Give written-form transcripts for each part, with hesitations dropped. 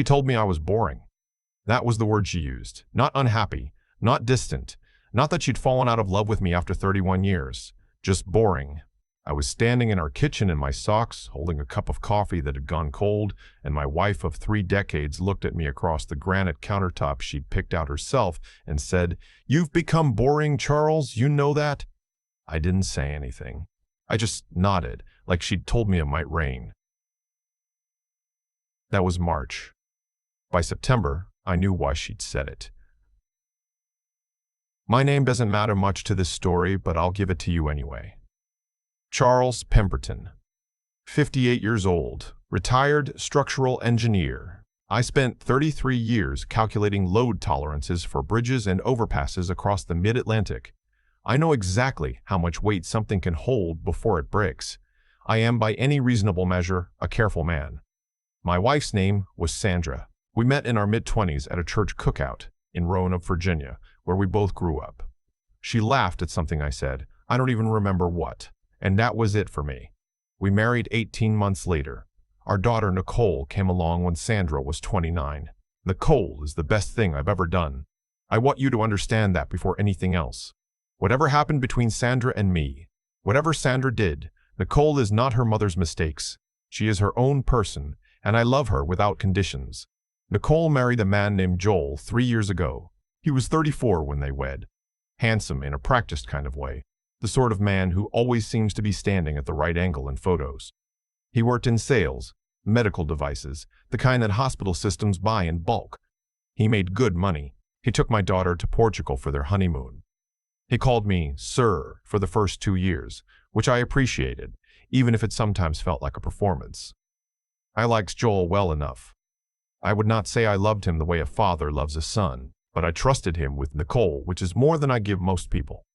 She told me I was boring. That was the word she used. Not unhappy, not distant, not that she'd fallen out of love with me after 31 years. Just boring. I was standing in our kitchen in my socks, holding a cup of coffee that had gone cold, and my wife of 3 decades looked at me across the granite countertop she'd picked out herself and said, "You've become boring, Charles, you know that?" I didn't say anything. I just nodded, like she'd told me it might rain. That was March. By September, I knew why she'd said it. My name doesn't matter much to this story, but I'll give it to you anyway. Charles Pemberton, 58 years old, retired structural engineer. I spent 33 years calculating load tolerances for bridges and overpasses across the mid-Atlantic. I know exactly how much weight something can hold before it breaks. I am, by any reasonable measure, a careful man. My wife's name was Sandra. We met in our mid-20s at a church cookout in Roanoke, Virginia, where we both grew up. She laughed at something I said, I don't even remember what, and that was it for me. We married 18 months later. Our daughter Nicole came along when Sandra was 29. Nicole is the best thing I've ever done. I want you to understand that before anything else. Whatever happened between Sandra and me, whatever Sandra did, Nicole is not her mother's mistakes. She is her own person, and I love her without conditions. Nicole married a man named Joel 3 years ago. He was 34 when they wed. Handsome in a practiced kind of way. The sort of man who always seems to be standing at the right angle in photos. He worked in sales, medical devices, the kind that hospital systems buy in bulk. He made good money. He took my daughter to Portugal for their honeymoon. He called me Sir for the first 2 years, which I appreciated, even if it sometimes felt like a performance. I liked Joel well enough. I would not say I loved him the way a father loves a son, but I trusted him with Nicole, which is more than I give most people.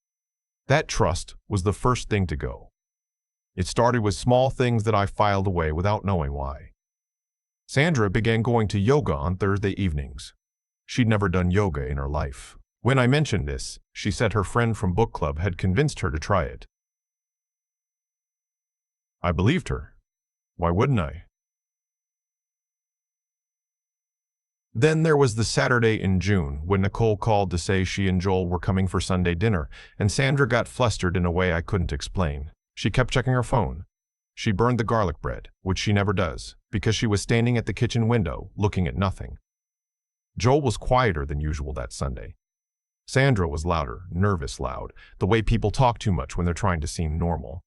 That trust was the first thing to go. It started with small things that I filed away without knowing why. Sandra began going to yoga on Thursday evenings. She'd never done yoga in her life. When I mentioned this, she said her friend from book club had convinced her to try it. I believed her. Why wouldn't I? Then there was the Saturday in June when Nicole called to say she and Joel were coming for Sunday dinner, and Sandra got flustered in a way I couldn't explain. She kept checking her phone. She burned the garlic bread, which she never does, because she was standing at the kitchen window, looking at nothing. Joel was quieter than usual that Sunday. Sandra was louder, nervous loud, the way people talk too much when they're trying to seem normal.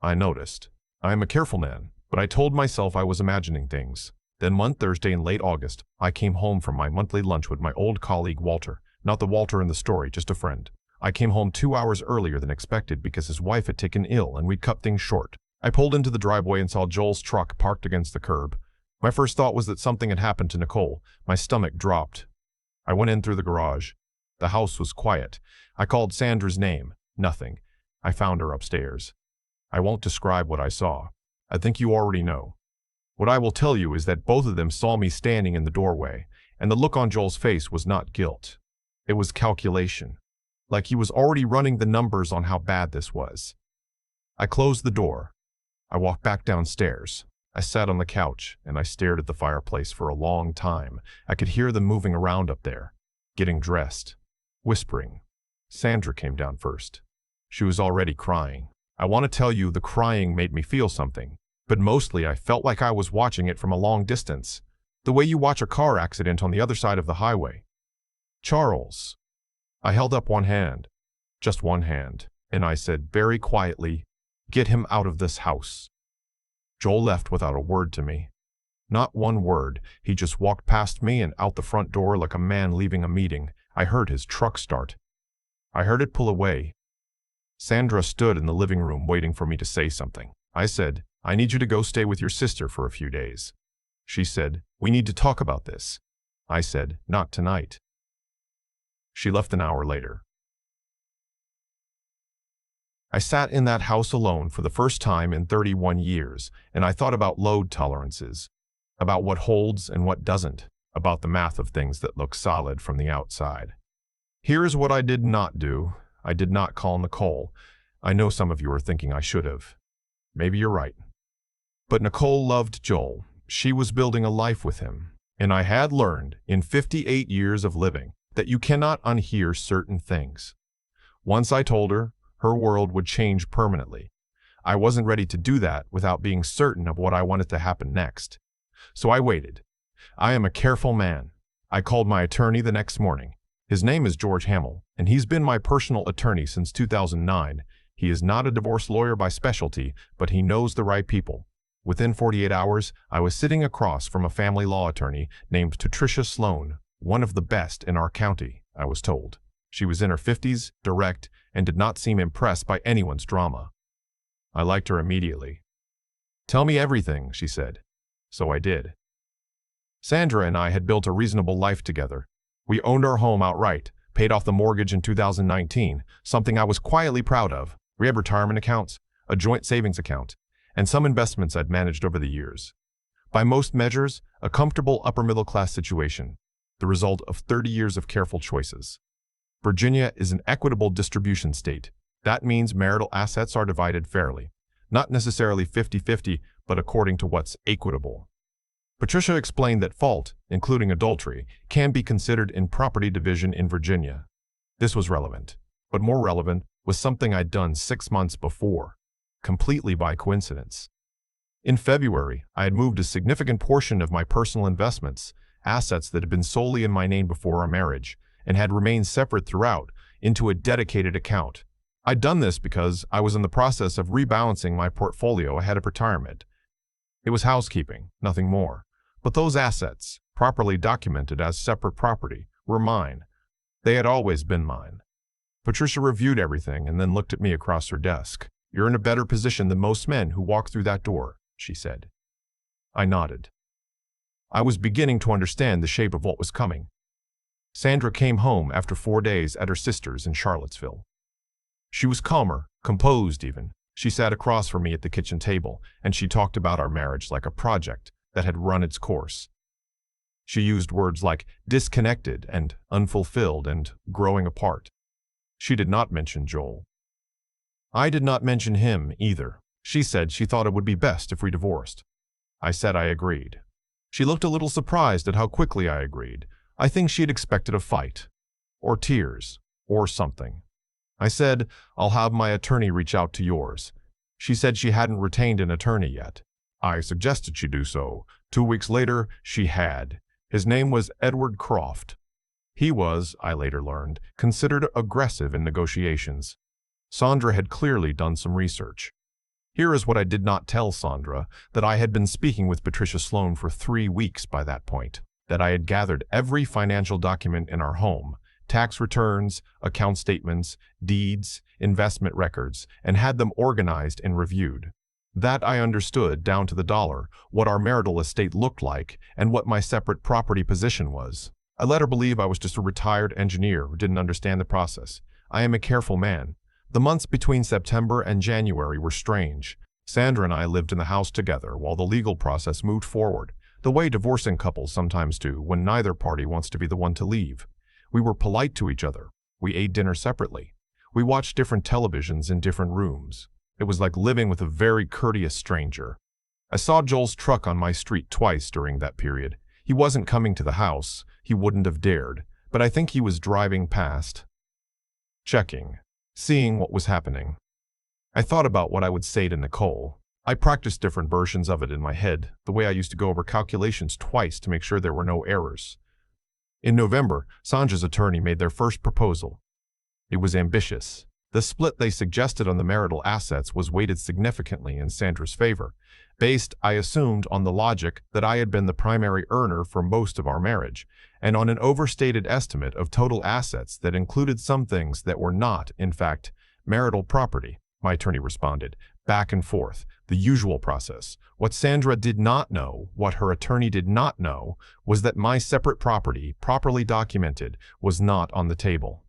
I noticed. I am a careful man, but I told myself I was imagining things. Then one Thursday in late August, I came home from my monthly lunch with my old colleague Walter. Not the Walter in the story, just a friend. I came home 2 hours earlier than expected because his wife had taken ill and we'd cut things short. I pulled into the driveway and saw Joel's truck parked against the curb. My first thought was that something had happened to Nicole. My stomach dropped. I went in through the garage. The house was quiet. I called Sandra's name. Nothing. I found her upstairs. I won't describe what I saw. I think you already know. What I will tell you is that both of them saw me standing in the doorway, and the look on Joel's face was not guilt. It was calculation. Like he was already running the numbers on how bad this was. I closed the door. I walked back downstairs. I sat on the couch, and I stared at the fireplace for a long time. I could hear them moving around up there, getting dressed, whispering. Sandra came down first. She was already crying. I want to tell you the crying made me feel something. But mostly I felt like I was watching it from a long distance, the way you watch a car accident on the other side of the highway. Charles. I held up one hand, just one hand, and I said very quietly, "Get him out of this house." Joel left without a word to me. Not one word. He just walked past me and out the front door like a man leaving a meeting. I heard his truck start. I heard it pull away. Sandra stood in the living room waiting for me to say something. I said, "I need you to go stay with your sister for a few days." She said, "We need to talk about this." I said, "Not tonight." She left an hour later. I sat in that house alone for the first time in 31 years, and I thought about load tolerances, about what holds and what doesn't, about the math of things that look solid from the outside. Here is what I did not do. I did not call Nicole. I know some of you are thinking I should have. Maybe you're right. But Nicole loved Joel. She was building a life with him. And I had learned, in 58 years of living, that you cannot unhear certain things. Once I told her, her world would change permanently. I wasn't ready to do that without being certain of what I wanted to happen next. So I waited. I am a careful man. I called my attorney the next morning. His name is George Hamill, and he's been my personal attorney since 2009. He is not a divorce lawyer by specialty, but he knows the right people. Within 48 hours, I was sitting across from a family law attorney named Patricia Sloan, one of the best in our county, I was told. She was in her 50s, direct, and did not seem impressed by anyone's drama. I liked her immediately. "Tell me everything," she said. So I did. Sandra and I had built a reasonable life together. We owned our home outright, paid off the mortgage in 2019, something I was quietly proud of. We had retirement accounts, a joint savings account, and some investments I'd managed over the years. By most measures, a comfortable upper-middle-class situation, the result of 30 years of careful choices. Virginia is an equitable distribution state. That means marital assets are divided fairly, not necessarily 50-50, but according to what's equitable. Patricia explained that fault, including adultery, can be considered in property division in Virginia. This was relevant, but more relevant was something I'd done 6 months before, completely by coincidence. In February, I had moved a significant portion of my personal investments, assets that had been solely in my name before our marriage, and had remained separate throughout, into a dedicated account. I'd done this because I was in the process of rebalancing my portfolio ahead of retirement. It was housekeeping, nothing more. But those assets, properly documented as separate property, were mine. They had always been mine. Patricia reviewed everything and then looked at me across her desk. "You're in a better position than most men who walk through that door," she said. I nodded. I was beginning to understand the shape of what was coming. Sandra came home after 4 days at her sister's in Charlottesville. She was calmer, composed even. She sat across from me at the kitchen table, and she talked about our marriage like a project that had run its course. She used words like disconnected and unfulfilled and growing apart. She did not mention Joel. I did not mention him either. She said she thought it would be best if we divorced. I said I agreed. She looked a little surprised at how quickly I agreed. I think she had expected a fight, or tears, or something. I said, "I'll have my attorney reach out to yours." She said she hadn't retained an attorney yet. I suggested she do so. 2 weeks later, she had. His name was Edward Croft. He was, I later learned, considered aggressive in negotiations. Sandra had clearly done some research. Here is what I did not tell Sandra, that I had been speaking with Patricia Sloan for 3 weeks by that point, that I had gathered every financial document in our home, tax returns, account statements, deeds, investment records, and had them organized and reviewed. That I understood, down to the dollar, what our marital estate looked like and what my separate property position was. I let her believe I was just a retired engineer who didn't understand the process. I am a careful man. The months between September and January were strange. Sandra and I lived in the house together while the legal process moved forward, the way divorcing couples sometimes do when neither party wants to be the one to leave. We were polite to each other. We ate dinner separately. We watched different televisions in different rooms. It was like living with a very courteous stranger. I saw Joel's truck on my street twice during that period. He wasn't coming to the house. He wouldn't have dared. But I think he was driving past, checking, seeing what was happening. I thought about what I would say to Nicole. I practiced different versions of it in my head, the way I used to go over calculations twice to make sure there were no errors. In November, Sandra's attorney made their first proposal. It was ambitious. The split they suggested on the marital assets was weighted significantly in Sandra's favor, based, I assumed, on the logic that I had been the primary earner for most of our marriage, and on an overstated estimate of total assets that included some things that were not, in fact, marital property. My attorney responded, back and forth, the usual process. What Sandra did not know, what her attorney did not know, was that my separate property, properly documented, was not on the table.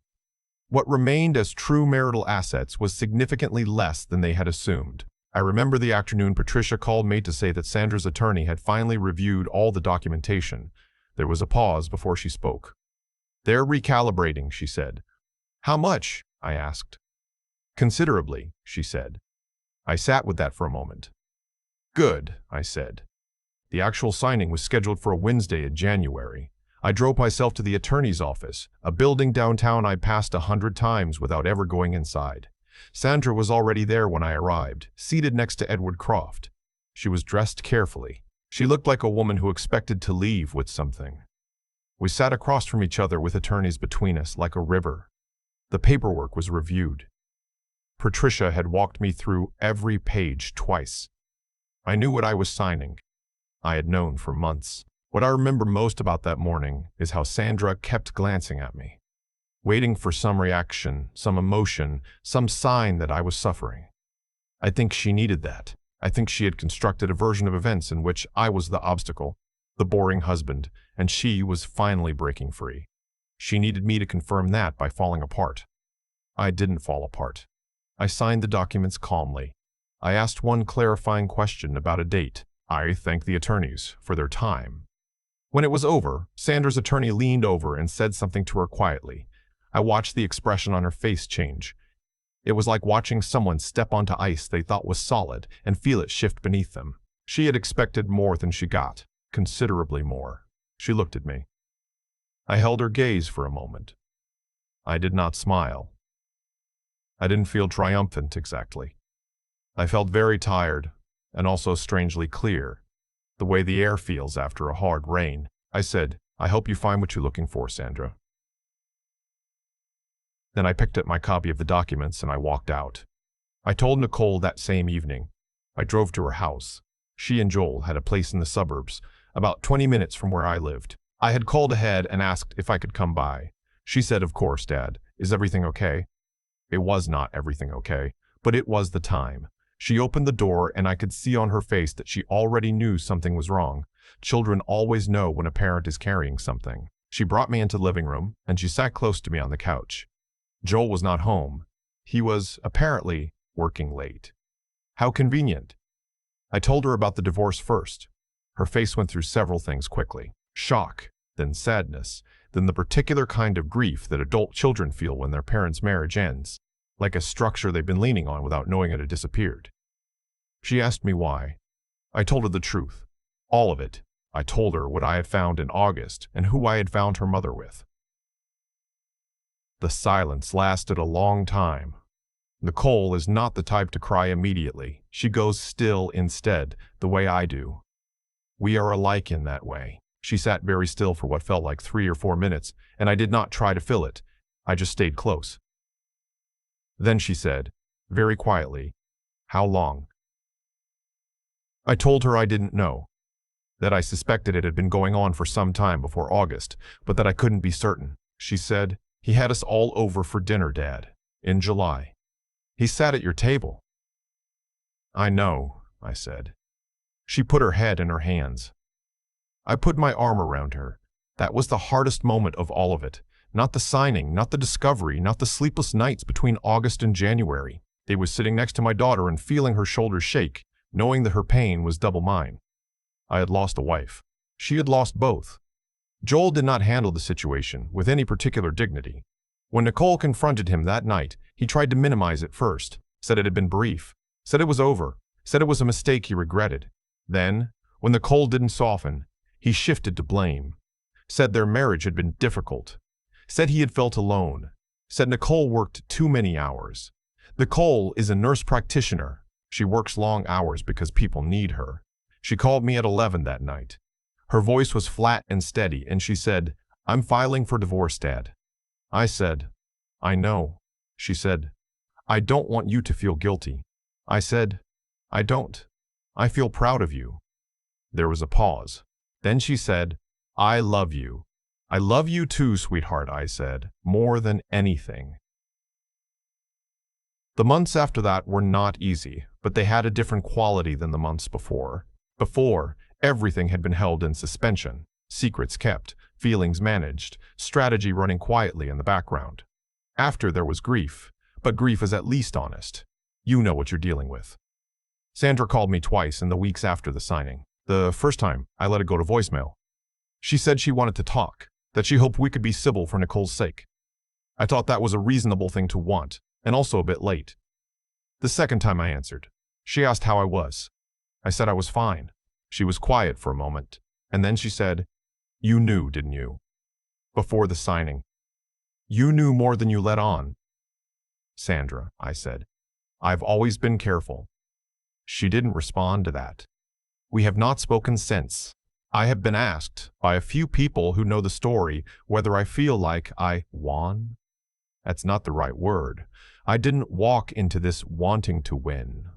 What remained as true marital assets was significantly less than they had assumed. I remember the afternoon Patricia called me to say that Sandra's attorney had finally reviewed all the documentation. There was a pause before she spoke. "They're recalibrating," she said. "How much?" I asked. "Considerably," she said. I sat with that for a moment. "Good," I said. The actual signing was scheduled for a Wednesday in January. I drove myself to the attorney's office, a building downtown I passed 100 times without ever going inside. Sandra was already there when I arrived, seated next to Edward Croft. She was dressed carefully. She looked like a woman who expected to leave with something. We sat across from each other with attorneys between us like a river. The paperwork was reviewed. Patricia had walked me through every page twice. I knew what I was signing. I had known for months. What I remember most about that morning is how Sandra kept glancing at me, waiting for some reaction, some emotion, some sign that I was suffering. I think she needed that. I think she had constructed a version of events in which I was the obstacle, the boring husband, and she was finally breaking free. She needed me to confirm that by falling apart. I didn't fall apart. I signed the documents calmly. I asked one clarifying question about a date. I thanked the attorneys for their time. When it was over, Sandra's attorney leaned over and said something to her quietly. I watched the expression on her face change. It was like watching someone step onto ice they thought was solid and feel it shift beneath them. She had expected more than she got, considerably more. She looked at me. I held her gaze for a moment. I did not smile. I didn't feel triumphant exactly. I felt very tired and also strangely clear, the way the air feels after a hard rain. I said, "I hope you find what you're looking for, Sandra." Then I picked up my copy of the documents and I walked out. I told Nicole that same evening. I drove to her house. She and Joel had a place in the suburbs, about 20 minutes from where I lived. I had called ahead and asked if I could come by. She said, "Of course, Dad. Is everything okay?" It was not everything okay, but it was the time. She opened the door and I could see on her face that she already knew something was wrong. Children always know when a parent is carrying something. She brought me into the living room and she sat close to me on the couch. Joel was not home. He was, apparently, working late. How convenient. I told her about the divorce first. Her face went through several things quickly. Shock, then sadness, then the particular kind of grief that adult children feel when their parents' marriage ends, like a structure they've been leaning on without knowing it had disappeared. She asked me why. I told her the truth. All of it. I told her what I had found in August and who I had found her mother with. The silence lasted a long time. Nicole is not the type to cry immediately. She goes still instead, the way I do. We are alike in that way. She sat very still for what felt like 3 or 4 minutes, and I did not try to fill it. I just stayed close. Then she said, very quietly, "How long?" I told her I didn't know, that I suspected it had been going on for some time before August, but that I couldn't be certain. She said, "He had us all over for dinner, Dad, in July. He sat at your table." "I know," I said. She put her head in her hands. I put my arm around her. That was the hardest moment of all of it. Not the signing, not the discovery, not the sleepless nights between August and January. They was sitting next to my daughter and feeling her shoulders shake, knowing that her pain was double mine. I had lost a wife. She had lost both. Joel did not handle the situation with any particular dignity. When Nicole confronted him that night, he tried to minimize it first, said it had been brief, said it was over, said it was a mistake he regretted. Then, when Nicole didn't soften, he shifted to blame, said their marriage had been difficult, said he had felt alone, said Nicole worked too many hours. Nicole is a nurse practitioner. She works long hours because people need her. She called me at 11 that night. Her voice was flat and steady, and she said, "I'm filing for divorce, Dad." I said, "I know." She said, "I don't want you to feel guilty." I said, "I don't. I feel proud of you." There was a pause. Then she said, "I love you." "I love you too, sweetheart," I said, "more than anything." The months after that were not easy, but they had a different quality than the months before. Before, everything had been held in suspension, secrets kept, feelings managed, strategy running quietly in the background. After, there was grief, but grief is at least honest. You know what you're dealing with. Sandra called me twice in the weeks after the signing. The first time, I let it go to voicemail. She said she wanted to talk, that she hoped we could be civil for Nicole's sake. I thought that was a reasonable thing to want, and also a bit late. The second time I answered, she asked how I was. I said I was fine. She was quiet for a moment, and then she said, "You knew, didn't you? Before the signing. You knew more than you let on." "Sandra," I said, "I've always been careful." She didn't respond to that. We have not spoken since. I have been asked by a few people who know the story whether I feel like I won. That's not the right word. I didn't walk into this wanting to win.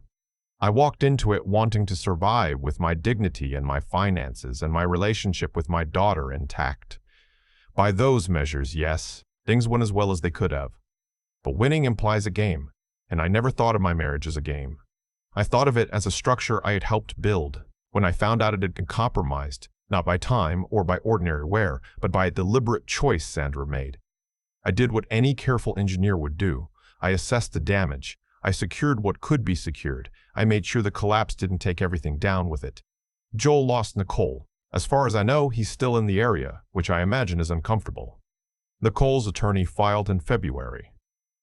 I walked into it wanting to survive with my dignity and my finances and my relationship with my daughter intact. By those measures, yes, things went as well as they could have. But winning implies a game, and I never thought of my marriage as a game. I thought of it as a structure I had helped build. When I found out it had been compromised, not by time or by ordinary wear, but by a deliberate choice Sandra made. I did what any careful engineer would do. I assessed the damage. I secured what could be secured. I made sure the collapse didn't take everything down with it. Joel lost Nicole. As far as I know, he's still in the area, which I imagine is uncomfortable. Nicole's attorney filed in February.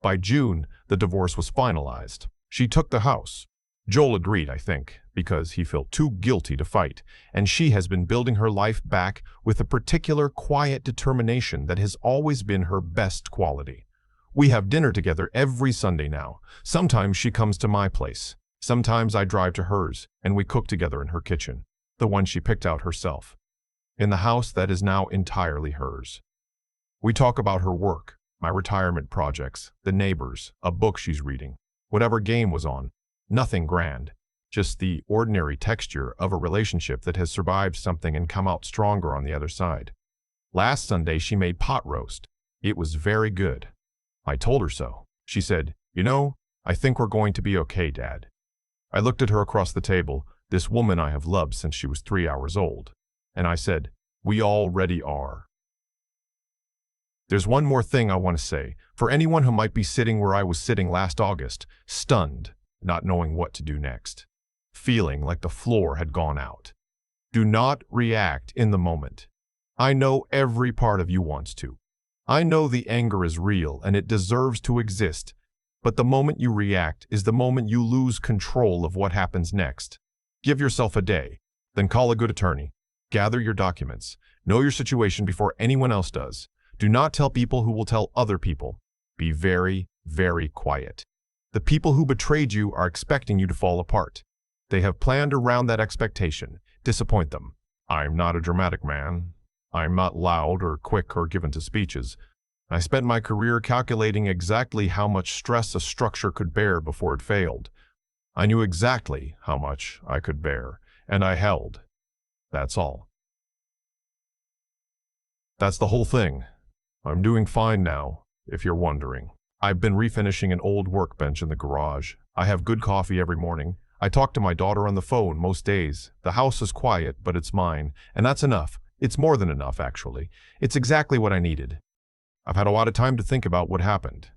By June, the divorce was finalized. She took the house. Joel agreed, I think, because he felt too guilty to fight, and she has been building her life back with a particular quiet determination that has always been her best quality. We have dinner together every Sunday now. Sometimes she comes to my place. Sometimes I drive to hers, and we cook together in her kitchen, the one she picked out herself, in the house that is now entirely hers. We talk about her work, my retirement projects, the neighbors, a book she's reading, whatever game was on. Nothing grand, just the ordinary texture of a relationship that has survived something and come out stronger on the other side. Last Sunday, she made pot roast. It was very good. I told her so. She said, "You know, I think we're going to be okay, Dad." I looked at her across the table, this woman I have loved since she was 3 hours old, and I said, "We already are." There's one more thing I want to say, for anyone who might be sitting where I was sitting last August, stunned, not knowing what to do next, feeling like the floor had gone out. Do not react in the moment. I know every part of you wants to. I know the anger is real and it deserves to exist, but the moment you react is the moment you lose control of what happens next. Give yourself a day, then call a good attorney. Gather your documents. Know your situation before anyone else does. Do not tell people who will tell other people. Be very, very quiet. The people who betrayed you are expecting you to fall apart. They have planned around that expectation. Disappoint them. I'm not a dramatic man. I'm not loud or quick or given to speeches. I spent my career calculating exactly how much stress a structure could bear before it failed. I knew exactly how much I could bear, and I held. That's all. That's the whole thing. I'm doing fine now, if you're wondering. I've been refinishing an old workbench in the garage. I have good coffee every morning. I talk to my daughter on the phone most days. The house is quiet, but it's mine, and that's enough. It's more than enough, actually. It's exactly what I needed. I've had a lot of time to think about what happened.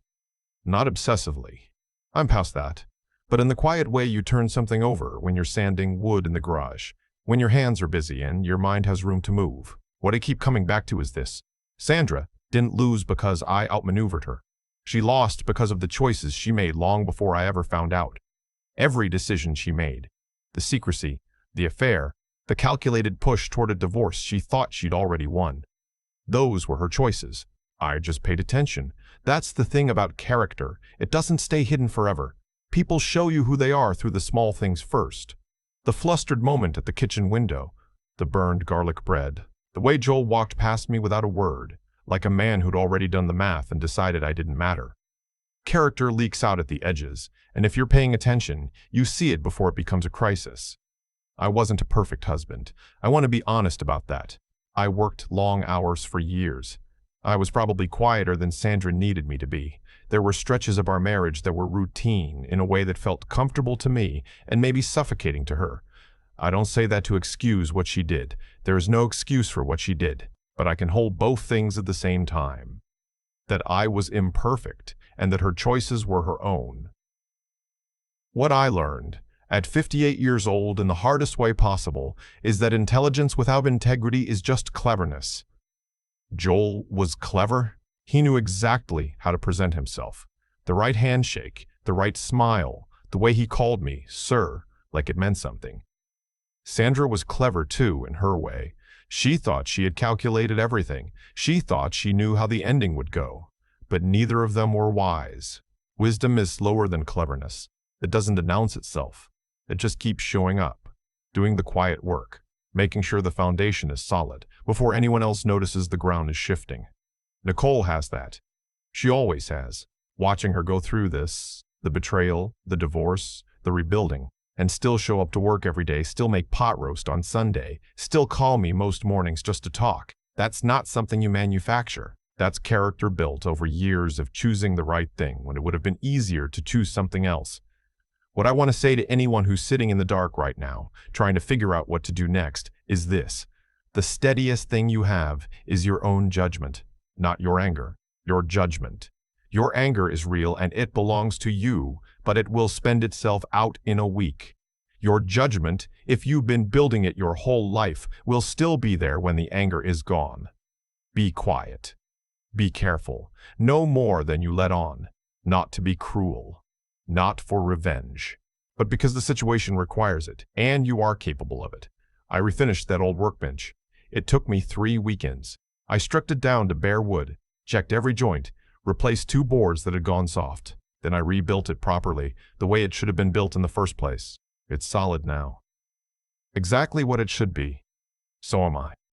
Not obsessively. I'm past that. But in the quiet way you turn something over when you're sanding wood in the garage, when your hands are busy and your mind has room to move. What I keep coming back to is this. Sandra didn't lose because I outmaneuvered her. She lost because of the choices she made long before I ever found out. Every decision she made, the secrecy, the affair, the calculated push toward a divorce she thought she'd already won. Those were her choices. I just paid attention. That's the thing about character. It doesn't stay hidden forever. People show you who they are through the small things first. The flustered moment at the kitchen window, the burned garlic bread, the way Joel walked past me without a word, like a man who'd already done the math and decided I didn't matter. Character leaks out at the edges, and if you're paying attention, you see it before it becomes a crisis. I wasn't a perfect husband. I want to be honest about that. I worked long hours for years. I was probably quieter than Sandra needed me to be. There were stretches of our marriage that were routine in a way that felt comfortable to me and maybe suffocating to her. I don't say that to excuse what she did. There is no excuse for what she did, but I can hold both things at the same time. That I was imperfect and that her choices were her own. What I learned, at 58 years old in the hardest way possible, is that intelligence without integrity is just cleverness. Joel was clever. He knew exactly how to present himself. The right handshake, the right smile, the way he called me, sir, like it meant something. Sandra was clever too, in her way. She thought she had calculated everything. She thought she knew how the ending would go. But neither of them were wise. Wisdom is slower than cleverness. It doesn't announce itself. It just keeps showing up, doing the quiet work, making sure the foundation is solid before anyone else notices the ground is shifting. Nicole has that. She always has. Watching her go through this, the betrayal, the divorce, the rebuilding, and still show up to work every day, still make pot roast on Sunday, still call me most mornings just to talk. That's not something you manufacture. That's character built over years of choosing the right thing when it would have been easier to choose something else. What I want to say to anyone who's sitting in the dark right now, trying to figure out what to do next, is this. The steadiest thing you have is your own judgment, not your anger, your judgment. Your anger is real and it belongs to you, but it will spend itself out in a week. Your judgment, if you've been building it your whole life, will still be there when the anger is gone. Be quiet. Be careful. No more than you let on. Not to be cruel. Not for revenge. But because the situation requires it, and you are capable of it. I refinished that old workbench. It took me 3 weekends. I stripped it down to bare wood, checked every joint, replaced 2 boards that had gone soft. Then I rebuilt it properly, the way it should have been built in the first place. It's solid now. Exactly what it should be. So am I.